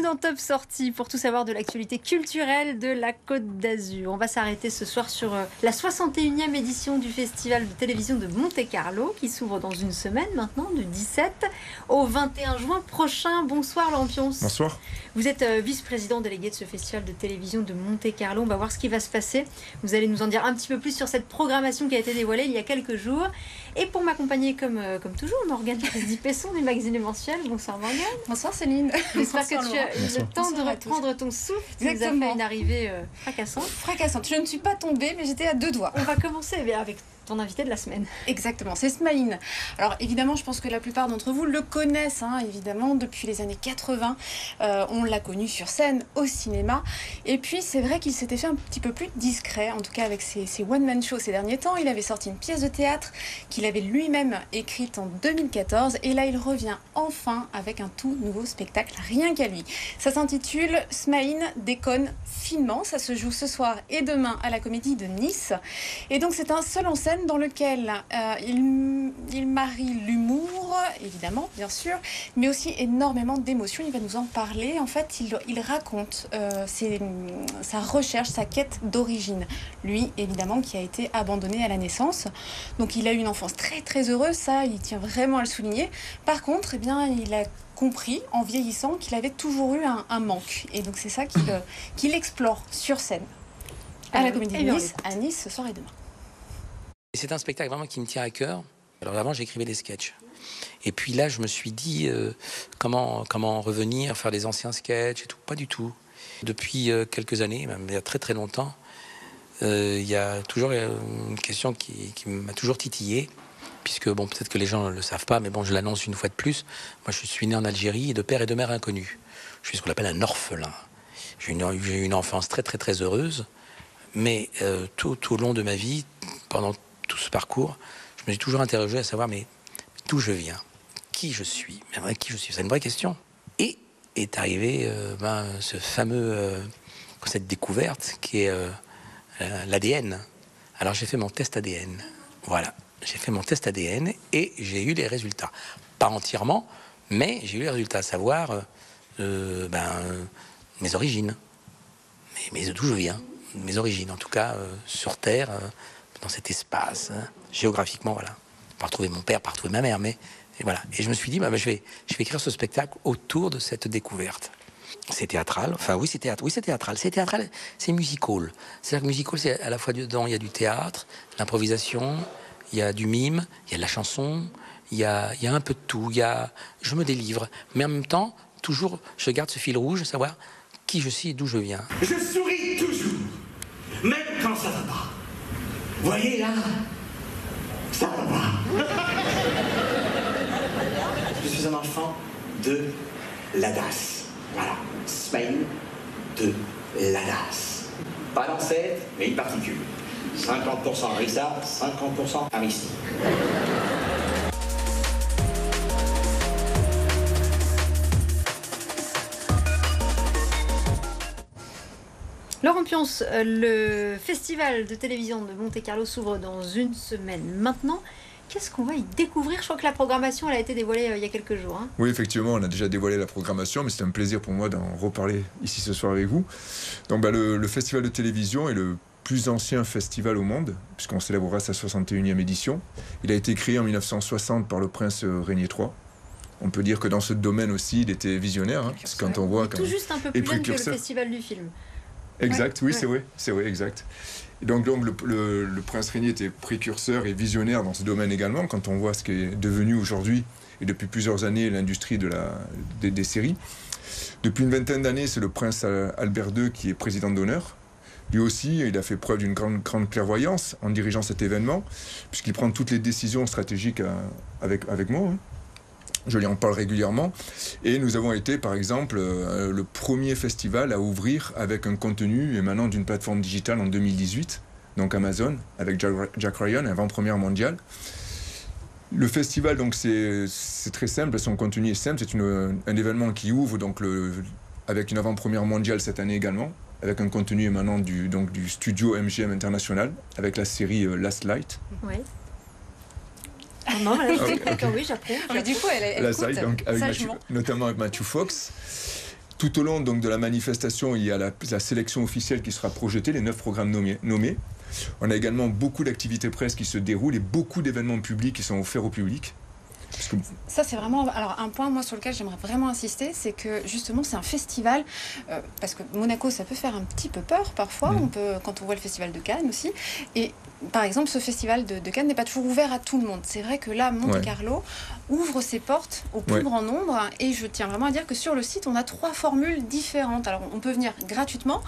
dans Top Sortie pour tout savoir de l'actualité culturelle de la Côte d'Azur. On va s'arrêter ce soir sur la 61e édition du Festival de télévision de Monte-Carlo qui s'ouvre dans une semaine maintenant, du 17 au 21 juin prochain. Bonsoir Laurent Pionce. Bonsoir. Vous êtes vice-président délégué de ce festival de télévision de Monte-Carlo. On va voir ce qui va se passer. Vous allez nous en dire un petit peu plus sur cette programmation qui a été dévoilée il y a quelques jours. Et pour m'accompagner comme toujours, Morgane Pesson du magazine mensuel. Bonsoir Morgane. Bonsoir Céline. J'espère que tu as eu le temps de reprendre ton souffle. Tu nous as fait une arrivée fracassante. Fracassante. Je ne suis pas tombée, mais j'étais à deux doigts. On va commencer avec ton invité de la semaine. Exactement, c'est Smaïn. Alors évidemment, je pense que la plupart d'entre vous le connaissent, évidemment, depuis les années 80. On l'a connu sur scène, au cinéma. Et puis c'est vrai qu'il s'était fait un petit peu plus discret, en tout cas avec ses one-man shows ces derniers temps. Il avait sorti une pièce de théâtre qu'il avait lui-même écrite en 2014. Et là, il revient enfin avec un tout nouveau spectacle, rien qu'à lui. Ça s'intitule Smaïn déconne finement. Ça se joue ce soir et demain à la Comédie de Nice. Et donc c'est un seul en scène dans lequel il marie l'humour, évidemment, bien sûr, mais aussi énormément d'émotions. Il va nous en parler. En fait, il raconte sa recherche, sa quête d'origine. Lui, évidemment, qui a été abandonné à la naissance. Donc, il a eu une enfance très, très heureuse. Ça, il tient vraiment à le souligner. Par contre, il a compris, en vieillissant, qu'il avait toujours eu un manque. Et donc, c'est ça qu'il explore sur scène à la Comédie de Nice, à Nice, ce soir et demain. C'est un spectacle vraiment qui me tient à cœur. Alors avant, j'écrivais des sketchs. Et puis là, je me suis dit comment revenir, faire des anciens sketchs et tout. Pas du tout. Depuis quelques années, même il y a très très longtemps, il y a toujours une question qui m'a toujours titillé. Puisque, bon, peut-être que les gens ne le savent pas, mais bon, je l'annonce une fois de plus. Moi, je suis né en Algérie, de père et de mère inconnus. Je suis ce qu'on appelle un orphelin. J'ai eu une enfance très très très heureuse. Mais tout au long de ma vie, pendant tout ce parcours, je me suis toujours interrogé à savoir, mais d'où je viens, qui je suis, mais qui je suis, c'est une vraie question. Et est arrivé cette découverte qui est l'ADN. Alors j'ai fait mon test ADN. Voilà, j'ai fait mon test ADN et j'ai eu les résultats. Pas entièrement, mais j'ai eu les résultats, à savoir mes origines, mais d'où je viens, mes origines, en tout cas sur Terre. Dans cet espace, géographiquement, voilà. Pas retrouver mon père, pas retrouver ma mère, mais et voilà. Et je me suis dit, je vais écrire ce spectacle autour de cette découverte. C'est théâtral, enfin oui, c'est théâtral. C'est théâtral, c'est musical. C'est-à-dire que musical, c'est à la fois dedans, il y a du théâtre, l'improvisation, il y a du mime, il y a de la chanson, il y a un peu de tout. Je me délivre, mais en même temps, toujours, je garde ce fil rouge, savoir qui je suis et d'où je viens. Je souris toujours, même quand ça va pas. Voyez là, ça va pas. Je suis un enfant de l'ADAS. Voilà, Smaïn de l'ADAS. Pas l'ancêtre, mais une particule. 50% Rissa, 50% Amici. Laurent Pionce, le festival de télévision de Monte-Carlo s'ouvre dans une semaine maintenant. Qu'est-ce qu'on va y découvrir? Je crois que la programmation elle a été dévoilée il y a quelques jours. Oui, effectivement, on a déjà dévoilé la programmation, mais c'est un plaisir pour moi d'en reparler ici ce soir avec vous. Donc, le festival de télévision est le plus ancien festival au monde, puisqu'on célébrera sa 61e édition. Il a été créé en 1960 par le prince Régnier III. On peut dire que dans ce domaine aussi, il était visionnaire. Parce que quand on voit... Tout juste un peu plus jeune que le festival du film. Exact, oui, ouais. c'est vrai, exact. Et donc le prince Régnier était précurseur et visionnaire dans ce domaine également, quand on voit ce qui est devenu aujourd'hui, et depuis plusieurs années, l'industrie des séries. Depuis une vingtaine d'années, c'est le prince Albert II qui est président d'honneur. Lui aussi, il a fait preuve d'une grande clairvoyance en dirigeant cet événement, puisqu'il prend toutes les décisions stratégiques avec moi. Je lui en parle régulièrement. Et nous avons été, par exemple, le premier festival à ouvrir avec un contenu émanant d'une plateforme digitale en 2018, donc Amazon, avec Jack Ryan, avant-première mondiale. Le festival, donc, c'est très simple, son contenu est simple. C'est un événement qui ouvre donc, avec une avant-première mondiale cette année également, avec un contenu émanant du studio MGM International, avec la série Last Light. Oui. Non, okay. Oui, j'approuve. Mais du coup, elle la série, donc, notamment avec Matthew Fox. Tout au long donc, de la manifestation, il y a la sélection officielle qui sera projetée, les 9 programmes nommés. On a également beaucoup d'activités presse qui se déroulent et beaucoup d'événements publics qui sont offerts au public. Ça, c'est vraiment un point moi sur lequel j'aimerais vraiment insister, c'est que justement c'est un festival, parce que Monaco ça peut faire un petit peu peur parfois, quand on voit le festival de Cannes aussi, et par exemple ce festival de Cannes n'est pas toujours ouvert à tout le monde. C'est vrai que là Monte-Carlo ouvre ses portes au plus grand nombre, et je tiens vraiment à dire que sur le site on a 3 formules différentes. Alors on peut venir gratuitement,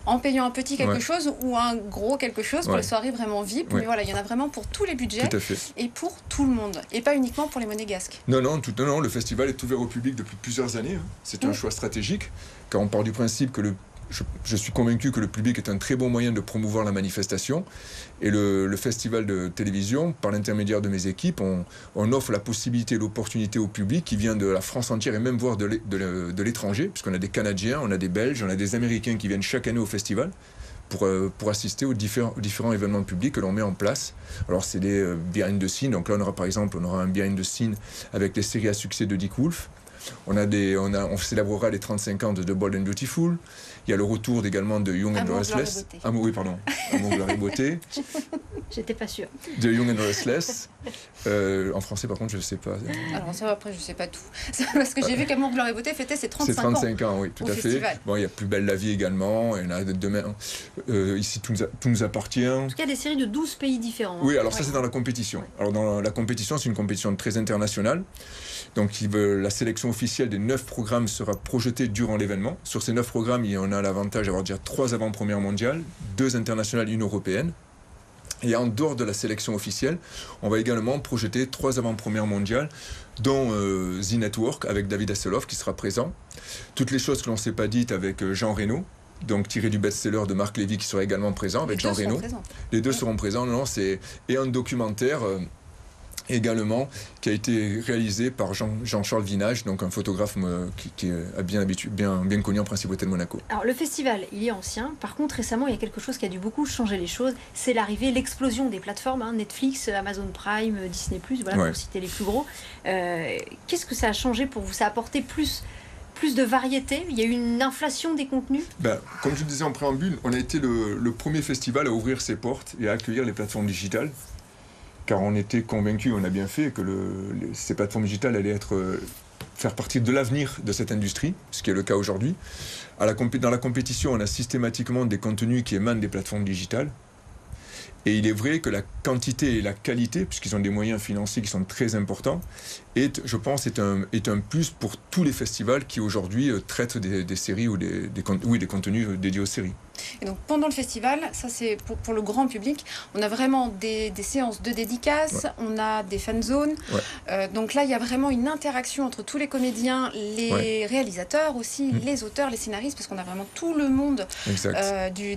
en payant un petit quelque chose ou un gros quelque chose pour les soirées vraiment VIP. Mais voilà, il y en a vraiment pour tous les budgets et pour tout le monde. Et pas uniquement pour les monégasques. Non, le festival est ouvert au public depuis plusieurs années. C'est un choix stratégique, car on part du principe que je suis convaincu que le public est un très bon moyen de promouvoir la manifestation. Et le festival de télévision, par l'intermédiaire de mes équipes, on offre la possibilité et l'opportunité au public qui vient de la France entière et même voire de l'étranger, puisqu'on a des Canadiens, on a des Belges, on a des Américains qui viennent chaque année au festival pour assister aux différents événements publics que l'on met en place. Alors c'est des behind the scenes, donc là on aura un behind the scenes avec les séries à succès de Dick Wolf. On célébrera les 35 ans de The Bold and Beautiful. Il y a le retour également de Young and the Restless. Amour, gloire et beauté. J'étais pas sûre. De Young and the Restless. En français, par contre, je ne sais pas. Alors ça, après, je ne sais pas tout. Parce que j'ai vu qu'Amour, gloire et beauté fêtait ses 35 ans. C'est 35 ans, oui, tout à fait. Bon, il y a Plus belle la vie également. Il y en a demain. Ici, tout nous appartient. En tout cas, des séries de 12 pays différents. Oui, alors ça, c'est dans la compétition. Alors, dans la compétition, c'est une compétition très internationale. Donc, la sélection officielle des 9 programmes sera projetée durant l'événement. Sur ces 9 programmes, on a l'avantage d'avoir déjà 3 avant-premières mondiales, 2 internationales, 1 européenne. Et en dehors de la sélection officielle, on va également projeter 3 avant-premières mondiales, dont The Network avec David Hasselhoff qui sera présent. Toutes les choses que l'on ne s'est pas dites avec Jean Reno, donc tiré du best-seller de Marc Lévy qui sera également présent avec Jean Reno. Les deux seront présents. Et un documentaire également qui a été réalisé par Jean-Charles Vinage, donc un photographe qui est bien connu en Principauté de Monaco. Alors le festival, il est ancien. Par contre, récemment, il y a quelque chose qui a dû beaucoup changer les choses. C'est l'explosion des plateformes, Netflix, Amazon Prime, Disney+, voilà, pour citer les plus gros. Qu'est-ce que ça a changé pour vous? Ça a apporté plus de variété? Il y a eu une inflation des contenus? Comme je le disais en préambule, on a été le premier festival à ouvrir ses portes et à accueillir les plateformes digitales. Car on était convaincus, on a bien fait, que ces plateformes digitales allaient faire partie de l'avenir de cette industrie, ce qui est le cas aujourd'hui. Dans la compétition, on a systématiquement des contenus qui émanent des plateformes digitales. Et il est vrai que la quantité et la qualité, puisqu'ils ont des moyens financiers qui sont très importants, je pense, est un plus pour tous les festivals qui aujourd'hui traitent des séries ou des contenus dédiés aux séries. Et donc pendant le festival, ça c'est pour le grand public, on a vraiment des séances de dédicaces, on a des fan zones. Donc là, il y a vraiment une interaction entre tous les comédiens, les réalisateurs aussi, les auteurs, les scénaristes, parce qu'on a vraiment tout le monde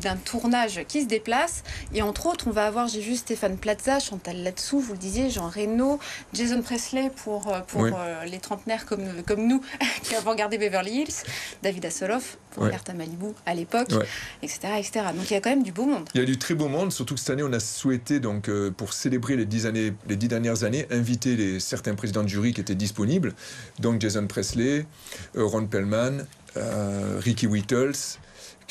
d'un tournage qui se déplace. Et entre autres, on va avoir, j'ai vu Stéphane Plaza, Chantal Latsou, vous le disiez, Jean Reno, Jason Presley pour les trentenaires comme nous qui avons regardé Beverly Hills, David Hasselhoff pour Alerte Malibu à l'époque, etc., etc. Donc il y a quand même du beau monde. Il y a du très beau monde, surtout que cette année on a souhaité, donc, pour célébrer les 10 dernières années, inviter certains présidents de jury qui étaient disponibles, donc Jason Presley, Ron Perlman, Ricky Whittles.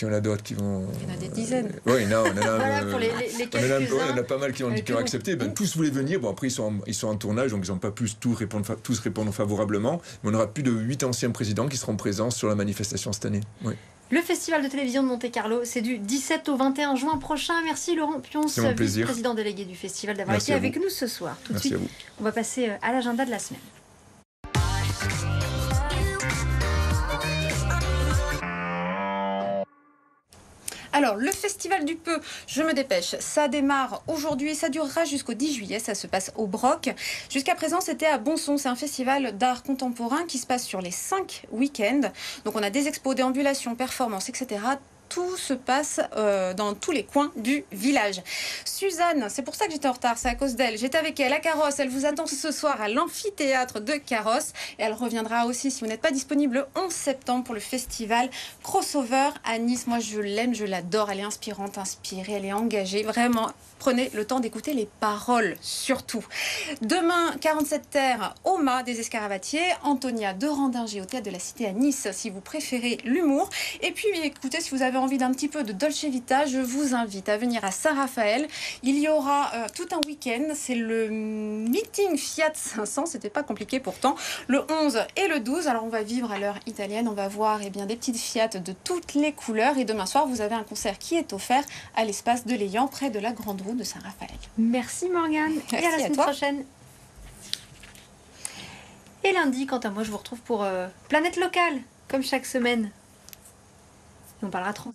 Il y en a d'autres qui vont... Il y en a des dizaines. Oui, on en a, voilà, pour les quelques-uns. On en a pas mal qui ont accepté. Tous voulaient venir. Bon, après, ils sont en tournage, donc ils n'ont pas pu tous répondre favorablement. Mais on aura plus de 8 anciens présidents qui seront présents sur la manifestation cette année. Oui. Le Festival de télévision de Monte-Carlo, c'est du 17 au 21 juin prochain. Merci Laurent Pionce, vice-président délégué du festival, d'avoir été avec nous ce soir. Tout de suite, on va passer à l'agenda de la semaine. Alors, le Festival du Peu, je me dépêche, ça démarre aujourd'hui, ça durera jusqu'au 10 juillet, ça se passe au Broc. Jusqu'à présent, c'était à Bonson, c'est un festival d'art contemporain qui se passe sur les 5 week-ends. Donc, on a des expos, déambulations, performances, etc., tout se passe dans tous les coins du village. Suzanne, c'est pour ça que j'étais en retard, c'est à cause d'elle. J'étais avec elle à Carrosse, elle vous attend ce soir à l'amphithéâtre de Carrosse et elle reviendra aussi si vous n'êtes pas disponible le 11 septembre pour le festival Crossover à Nice. Moi je l'aime, je l'adore, elle est inspirante, inspirée, elle est engagée, vraiment. Prenez le temps d'écouter les paroles, surtout. Demain, 47 terres au mât des Escaravatiers. Antonia de Randinger au Théâtre de la Cité à Nice, si vous préférez l'humour. Et puis, écoutez, si vous avez envie d'un petit peu de Dolce Vita, je vous invite à venir à Saint-Raphaël. Il y aura tout un week-end. C'est le meeting Fiat 500. C'était pas compliqué pourtant. Le 11 et le 12. Alors, on va vivre à l'heure italienne. On va voir des petites Fiat de toutes les couleurs. Et demain soir, vous avez un concert qui est offert à l'espace de l'Éyan, près de la Grande Roue de Saint-Raphaël. Merci Morgane. Et à la semaine prochaine. Et lundi, quant à moi, je vous retrouve pour Planète Locale, comme chaque semaine. Et on parlera trans.